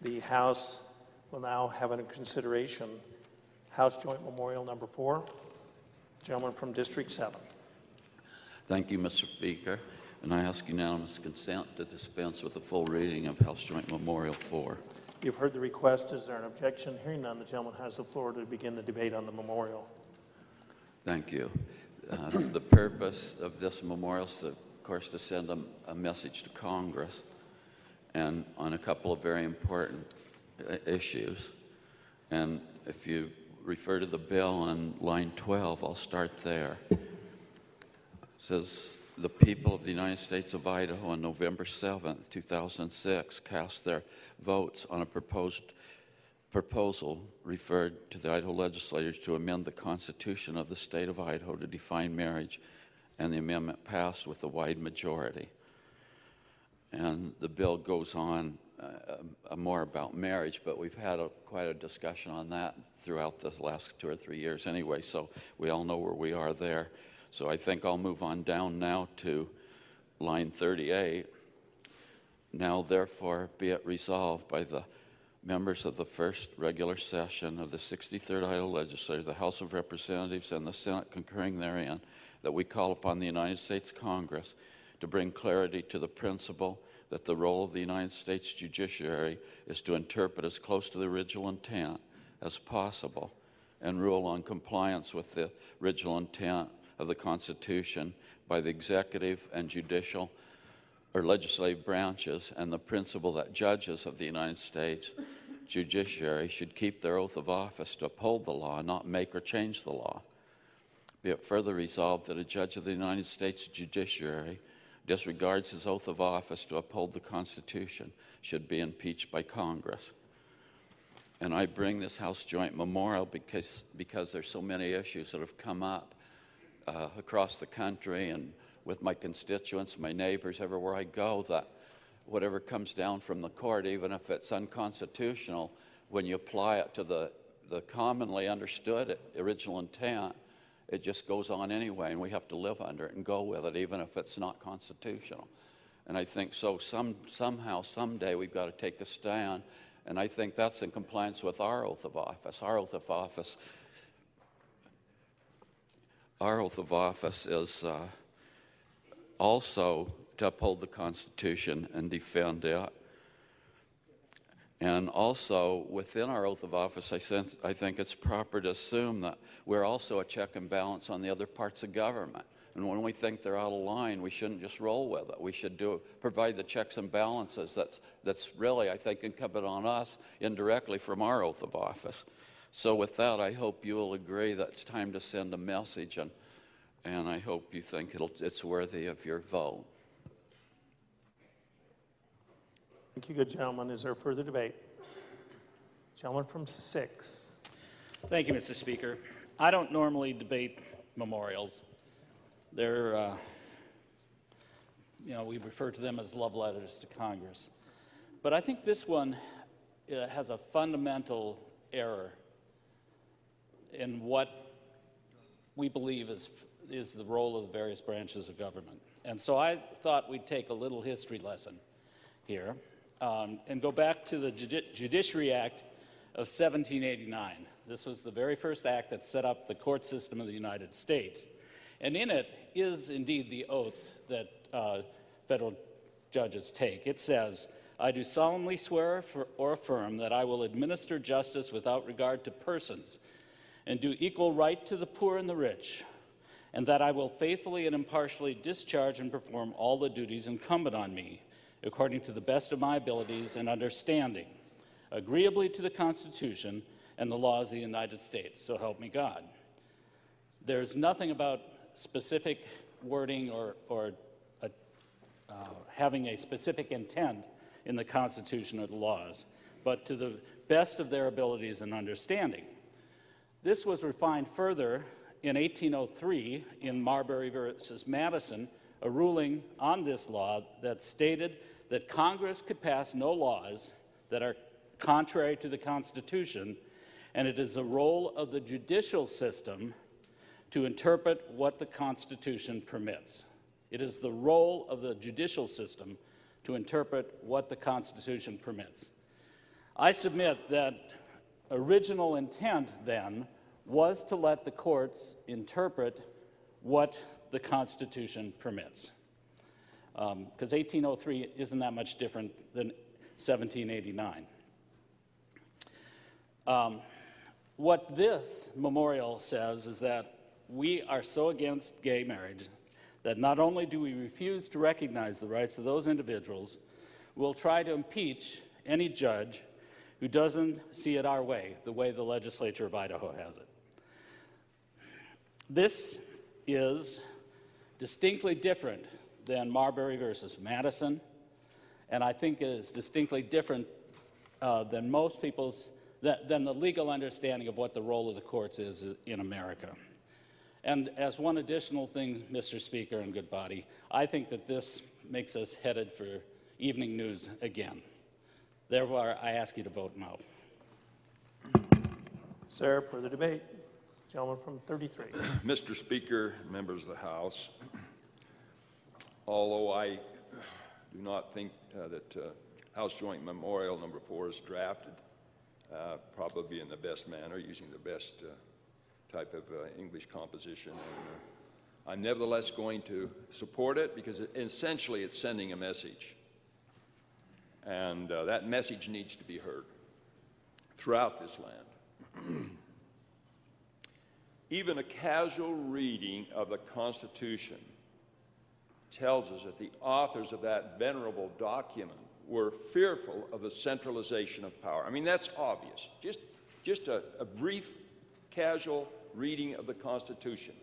The House will now have in consideration House Joint Memorial Number 4. Gentleman from District 7. Thank you, Mr. Speaker, and I ask unanimous consent to dispense with the full reading of House Joint Memorial 4. You've heard the request. Is there an objection? Hearing none, the gentleman has the floor to begin the debate on the memorial. Thank you. The purpose of this memorial is, of course, to send a message to Congress and on a couple of very important issues. And if you refer to the bill on line 12, I'll start there. It says, the people of the United States of Idaho on November 7th, 2006, cast their votes on a proposal referred to the Idaho legislators to amend the Constitution of the state of Idaho to define marriage, and the amendment passed with a wide majority. And the bill goes on more about marriage, but we've had quite a discussion on that throughout the last 2 or 3 years anyway, so we all know where we are there. So I think I'll move on down now to line 38. Now, therefore, be it resolved by the members of the first regular session of the 63rd Idaho Legislature, the House of Representatives, and the Senate concurring therein, that we call upon the United States Congress to bring clarity to the principle that the role of the United States Judiciary is to interpret as close to the original intent as possible and rule on compliance with the original intent of the Constitution by the executive and judicial or legislative branches, and the principle that judges of the United States Judiciary should keep their oath of office to uphold the law, not make or change the law. Be it further resolved that a judge of the United States Judiciary disregards his oath of office to uphold the Constitution should be impeached by Congress. And I bring this House Joint Memorial because there's so many issues that have come up across the country and with my constituents, my neighbors, everywhere I go, that whatever comes down from the court, even if it's unconstitutional, when you apply it to the commonly understood original intent, it just goes on anyway, and we have to live under it and go with it, even if it's not constitutional. And I think so somehow, someday, we've got to take a stand, and I think that's in compliance with our oath of office. Our oath of office is also to uphold the Constitution and defend it. And also, within our oath of office, I think it's proper to assume that we're also a check and balance on the other parts of government. And when we think they're out of line, we shouldn't just roll with it. We should provide the checks and balances that's really, I think, incumbent on us indirectly from our oath of office. So with that, I hope you will agree that it's time to send a message, and I hope you think it's worthy of your vote. Thank you, good gentleman. Is there further debate? Gentleman from 6. Thank you, Mr. Speaker. I don't normally debate memorials. They're, we refer to them as love letters to Congress. But I think this one has a fundamental error in what we believe is the role of the various branches of government. And so I thought we'd take a little history lesson here and go back to the Judiciary Act of 1789. This was the very first act that set up the court system of the United States. And in it is indeed the oath that federal judges take. It says, "I do solemnly swear or affirm that I will administer justice without regard to persons and do equal right to the poor and the rich, and that I will faithfully and impartially discharge and perform all the duties incumbent on me, according to the best of my abilities and understanding, agreeably to the Constitution and the laws of the United States. So help me God." There's nothing about specific wording or having a specific intent in the Constitution or the laws, but to the best of their abilities and understanding. This was refined further in 1803 in Marbury versus Madison, a ruling on this law that stated that Congress could pass no laws that are contrary to the Constitution, and it is the role of the judicial system to interpret what the Constitution permits. It is the role of the judicial system to interpret what the Constitution permits. I submit that original intent then was to let the courts interpret what the Constitution permits. Because 1803 isn't that much different than 1789. What this memorial says is that we are so against gay marriage that not only do we refuse to recognize the rights of those individuals, we'll try to impeach any judge who doesn't see it our way, the way the legislature of Idaho has it. This is distinctly different than Marbury versus Madison, and I think is distinctly different than most people's, than the legal understanding of what the role of the courts is in America. And as one additional thing, Mr. Speaker and good body, I think that this makes us headed for evening news again. Therefore, I ask you to vote no. Sir, for the debate, gentleman from 33. Mr. Speaker, members of the House, although I do not think that House Joint Memorial Number 4 is drafted probably in the best manner, using the best type of English composition, and I'm nevertheless going to support it because essentially it's sending a message. And that message needs to be heard throughout this land. Even a casual reading of the Constitution tells us that the authors of that venerable document were fearful of the centralization of power. I mean, that's obvious. Just a brief, casual reading of the Constitution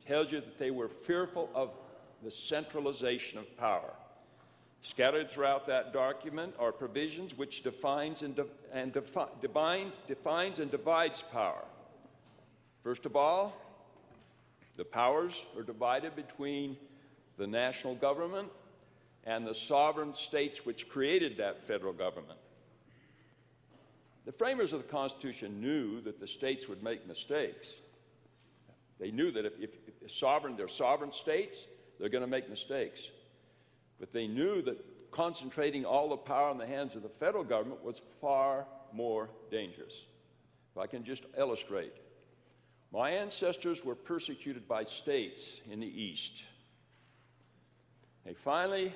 tells you that they were fearful of the centralization of power. Scattered throughout that document are provisions which defines and divides power. First of all, the powers are divided between the national government and the sovereign states which created that federal government. The framers of the Constitution knew that the states would make mistakes. They knew that if they're sovereign states, they're going to make mistakes. But they knew that concentrating all the power in the hands of the federal government was far more dangerous. If I can just illustrate. My ancestors were persecuted by states in the East. They finally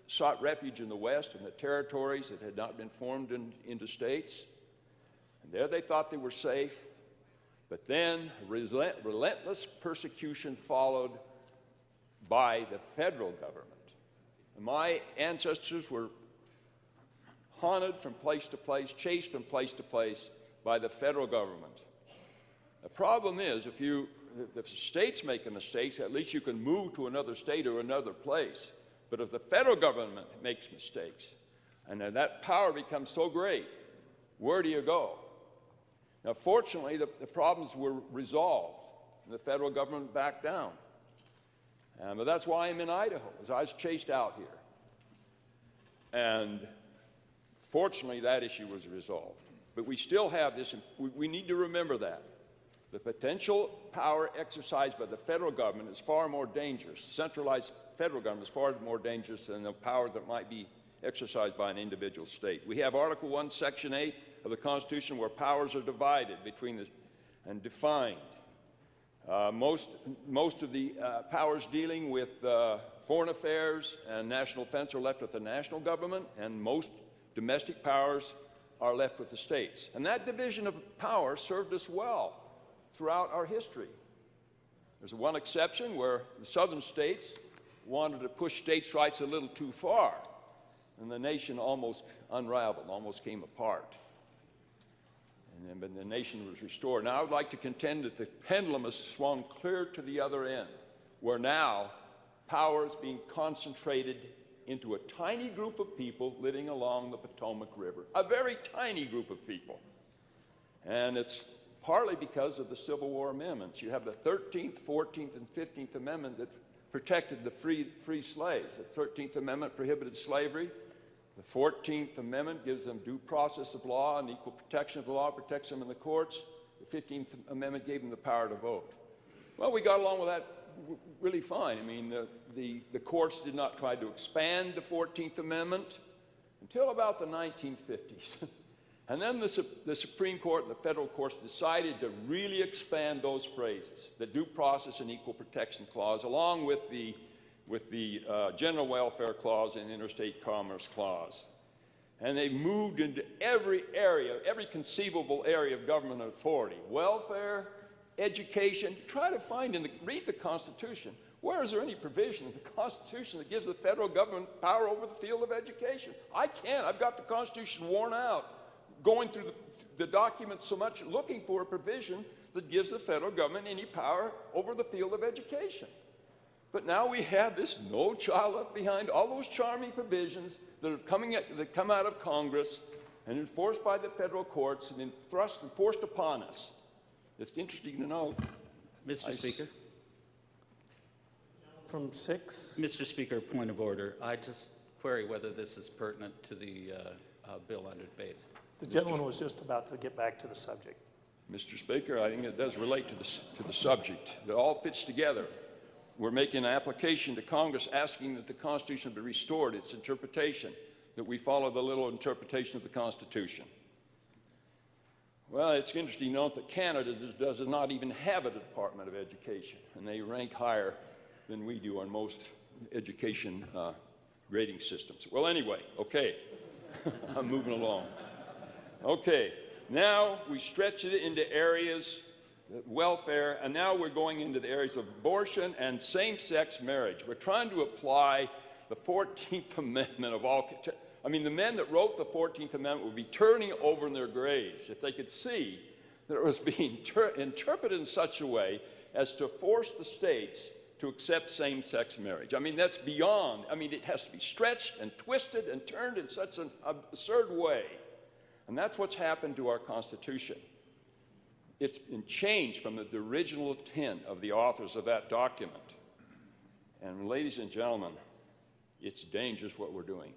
sought refuge in the West, in the territories that had not been formed into states. And there they thought they were safe. But then relentless persecution followed by the federal government. And my ancestors were haunted from place to place, chased from place to place by the federal government. The problem is, if the states make a mistake, at least you can move to another state or another place. But if the federal government makes mistakes, and then that power becomes so great, where do you go? Now, fortunately, the problems were resolved, and the federal government backed down. But that's why I'm in Idaho, because I was chased out here. And fortunately, that issue was resolved. But we still have this, we need to remember that. The potential power exercised by the federal government is far more dangerous. Centralized federal government is far more dangerous than the power that might be exercised by an individual state. We have Article 1, Section 8 of the Constitution where powers are divided and defined. Most of the powers dealing with foreign affairs and national defense are left with the national government, and most domestic powers are left with the states. And that division of power served us well throughout our history. There's one exception where the southern states wanted to push states' rights a little too far, and the nation almost unraveled, almost came apart. And then the nation was restored. Now I would like to contend that the pendulum has swung clear to the other end, where now power is being concentrated into a tiny group of people living along the Potomac River, a very tiny group of people. And it's partly because of the Civil War amendments. You have the 13th, 14th, and 15th Amendment that protected the free slaves. The 13th Amendment prohibited slavery. The 14th Amendment gives them due process of law and equal protection of the law, protects them in the courts. The 15th Amendment gave them the power to vote. Well, we got along with that really fine. I mean, the courts did not try to expand the 14th Amendment until about the 1950s. And then the Supreme Court and the federal courts decided to really expand those phrases, the Due Process and Equal Protection Clause, along with the General Welfare Clause and Interstate Commerce Clause. And they moved into every area, every conceivable area of government authority, welfare, education. Try to find, read the Constitution. Where is there any provision in the Constitution that gives the federal government power over the field of education? I can't. I've got the Constitution worn out, going through the documents so much, looking for a provision that gives the federal government any power over the field of education. But now we have this No Child Left Behind, all those charming provisions that come out of Congress and enforced by the federal courts and thrust and forced upon us. It's interesting to note. Mr. Speaker. From 6. Mr. Speaker, point of order. I just query whether this is pertinent to the bill under debate. The gentleman was just about to get back to the subject. Mr. Speaker, I think it does relate to the subject. It all fits together. We're making an application to Congress asking that the Constitution be restored, its interpretation, that we follow the literal interpretation of the Constitution. Well, it's interesting to note that Canada does not even have a Department of Education, and they rank higher than we do on most education grading systems. Well, anyway, okay, I'm moving along. Okay, now we stretch it into areas, welfare, and now we're going into the areas of abortion and same-sex marriage. We're trying to apply the 14th Amendment of all. I mean, the men that wrote the 14th Amendment would be turning over in their graves if they could see that it was being interpreted in such a way as to force the states to accept same-sex marriage. I mean, that's beyond. I mean, it has to be stretched and twisted and turned in such an absurd way. And that's what's happened to our Constitution. It's been changed from the original intent of the authors of that document. And ladies and gentlemen, it's dangerous what we're doing,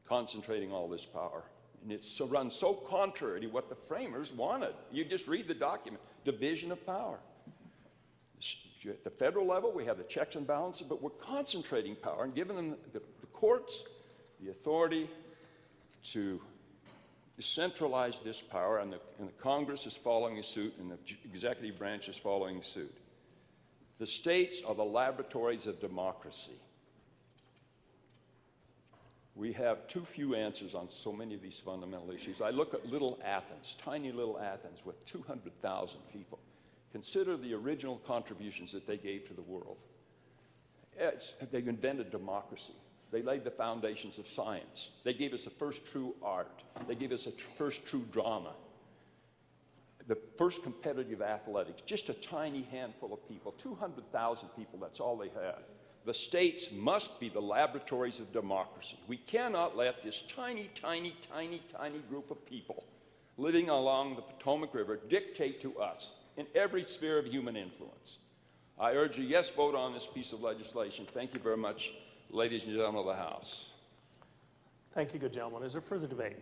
concentrating all this power. And it's run so contrary to what the framers wanted. You just read the document, division of power. At the federal level, we have the checks and balances, but we're concentrating power and giving them, the courts, the authority to centralize this power, and the Congress is following suit, and the executive branch is following suit. The states are the laboratories of democracy. We have too few answers on so many of these fundamental issues. I look at little Athens, tiny little Athens with 200,000 people. Consider the original contributions that they gave to the world. They invented democracy. They laid the foundations of science. They gave us the first true art. They gave us the first true drama. The first competitive athletics, just a tiny handful of people, 200,000 people, that's all they had. The states must be the laboratories of democracy. We cannot let this tiny, tiny, tiny, tiny group of people living along the Potomac River dictate to us in every sphere of human influence. I urge a yes vote on this piece of legislation. Thank you very much, ladies and gentlemen of the House. Thank you, good gentleman. Is there further debate?